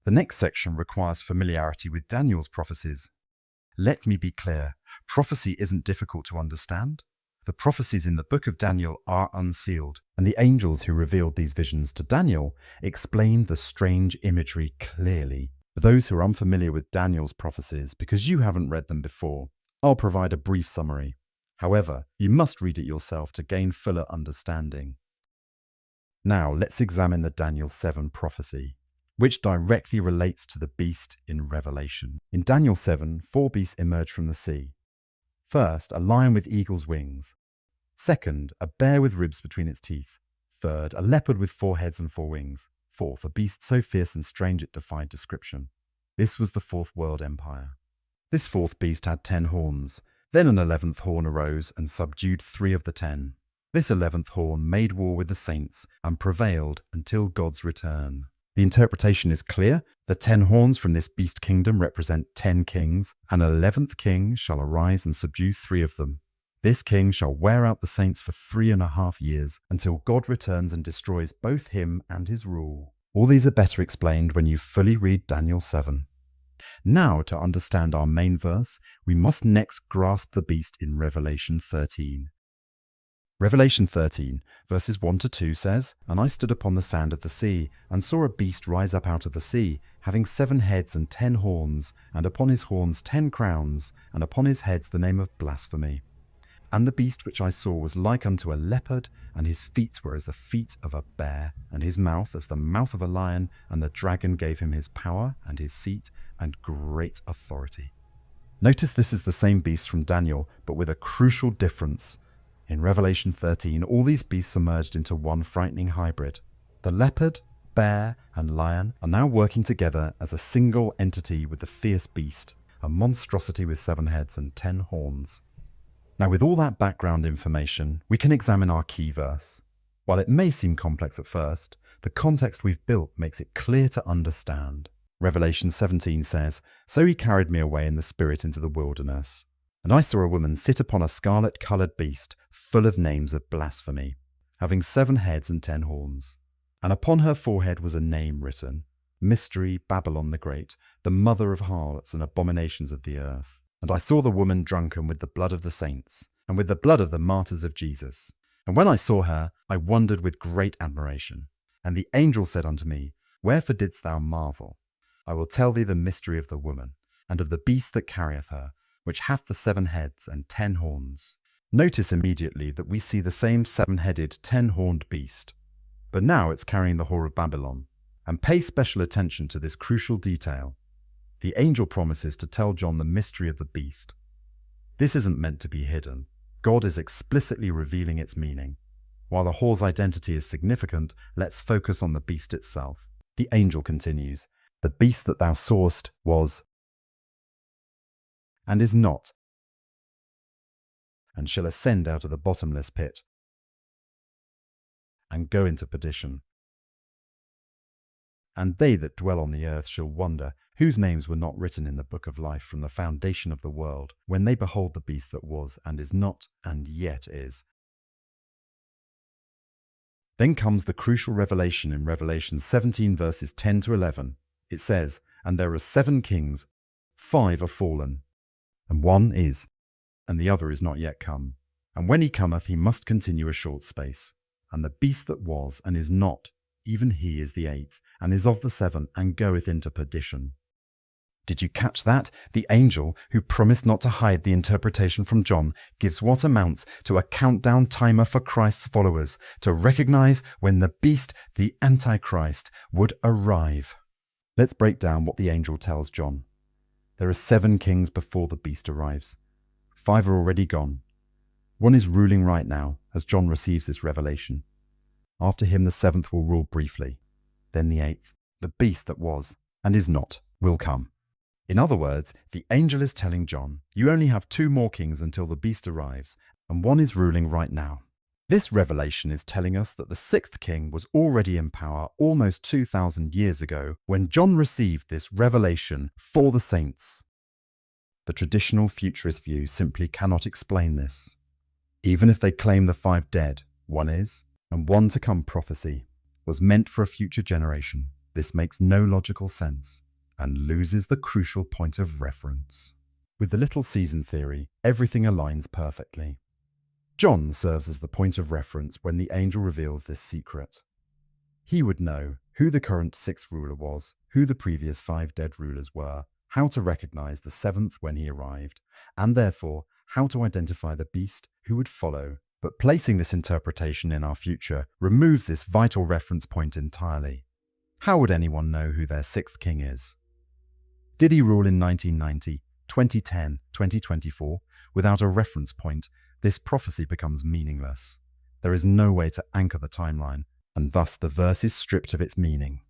The next section requires familiarity with Daniel's prophecies. Let me be clear, prophecy isn't difficult to understand. The prophecies in the book of Daniel are unsealed, and the angels who revealed these visions to Daniel explained the strange imagery clearly. For those who are unfamiliar with Daniel's prophecies because you haven't read them before, I'll provide a brief summary. However, you must read it yourself to gain fuller understanding. Now let's examine the Daniel 7 prophecy, which directly relates to the beast in Revelation. In Daniel 7, 4 beasts emerge from the sea. First, a lion with eagle's wings. Second, a bear with ribs between its teeth. Third, a leopard with 4 heads and 4 wings. Fourth, a beast so fierce and strange it defied description. This was the fourth world empire. This fourth beast had 10 horns. Then an 11th horn arose and subdued 3 of the 10. This 11th horn made war with the saints and prevailed until God's return. The interpretation is clear. The 10 horns from this beast kingdom represent 10 kings. An 11th king shall arise and subdue 3 of them. This king shall wear out the saints for 3.5 years until God returns and destroys both him and his rule. All these are better explained when you fully read Daniel 7. Now, to understand our main verse, we must next grasp the beast in Revelation 13. Revelation 13, verses 1 to 2 says, "And I stood upon the sand of the sea, and saw a beast rise up out of the sea, having 7 heads and 10 horns, and upon his horns 10 crowns, and upon his heads the name of blasphemy. And the beast which I saw was like unto a leopard, and his feet were as the feet of a bear, and his mouth as the mouth of a lion, and the dragon gave him his power, and his seat, and great authority." Notice this is the same beast from Daniel, but with a crucial difference. In Revelation 13, all these beasts are merged into one frightening hybrid. The leopard, bear, and lion are now working together as a single entity with the fierce beast, a monstrosity with 7 heads and 10 horns. Now, with all that background information, we can examine our key verse. While it may seem complex at first, the context we've built makes it clear to understand. Revelation 17 says, "So he carried me away in the spirit into the wilderness. And I saw a woman sit upon a scarlet-coloured beast, full of names of blasphemy, having 7 heads and 10 horns. And upon her forehead was a name written, Mystery, Babylon the Great, the mother of harlots and abominations of the earth. And I saw the woman drunken with the blood of the saints, and with the blood of the martyrs of Jesus. And when I saw her, I wondered with great admiration. And the angel said unto me, Wherefore didst thou marvel? I will tell thee the mystery of the woman, and of the beast that carrieth her, which hath the 7 heads and 10 horns." Notice immediately that we see the same 7-headed, 10-horned beast, but now it's carrying the whore of Babylon. And pay special attention to this crucial detail. The angel promises to tell John the mystery of the beast. This isn't meant to be hidden. God is explicitly revealing its meaning. While the whore's identity is significant, let's focus on the beast itself. The angel continues, "The beast that thou sawest was and is not, and shall ascend out of the bottomless pit, and go into perdition. And they that dwell on the earth shall wonder, whose names were not written in the book of life from the foundation of the world, when they behold the beast that was, and is not, and yet is." Then comes the crucial revelation in Revelation 17 verses 10 to 11. It says, "And there are 7 kings, 5 are fallen, and 1 is, and the other is not yet come. And when he cometh, he must continue a short space. And the beast that was, and is not, even he is the 8th, and is of the 7, and goeth into perdition." Did you catch that? The angel, who promised not to hide the interpretation from John, gives what amounts to a countdown timer for Christ's followers to recognize when the beast, the Antichrist, would arrive. Let's break down what the angel tells John. There are 7 kings before the beast arrives. 5 are already gone. 1 is ruling right now as John receives this revelation. After him the 7th will rule briefly. Then the 8th, the beast that was and is not, will come. In other words, the angel is telling John, you only have 2 more kings until the beast arrives, and 1 is ruling right now. This revelation is telling us that the 6th king was already in power almost 2,000 years ago when John received this revelation for the saints. The traditional futurist view simply cannot explain this. Even if they claim the 5 dead, 1 is, and 1 to come prophecy, was meant for a future generation. This makes no logical sense and loses the crucial point of reference. With the Little Season theory, everything aligns perfectly. John serves as the point of reference when the angel reveals this secret. He would know who the current sixth ruler was, who the previous 5 dead rulers were, how to recognize the 7th when he arrived, and therefore how to identify the beast who would follow. But placing this interpretation in our future removes this vital reference point entirely. How would anyone know who their 6th king is? Did he rule in 1990, 2010, 2024? Without a reference point, this prophecy becomes meaningless. There is no way to anchor the timeline, and thus the verse is stripped of its meaning.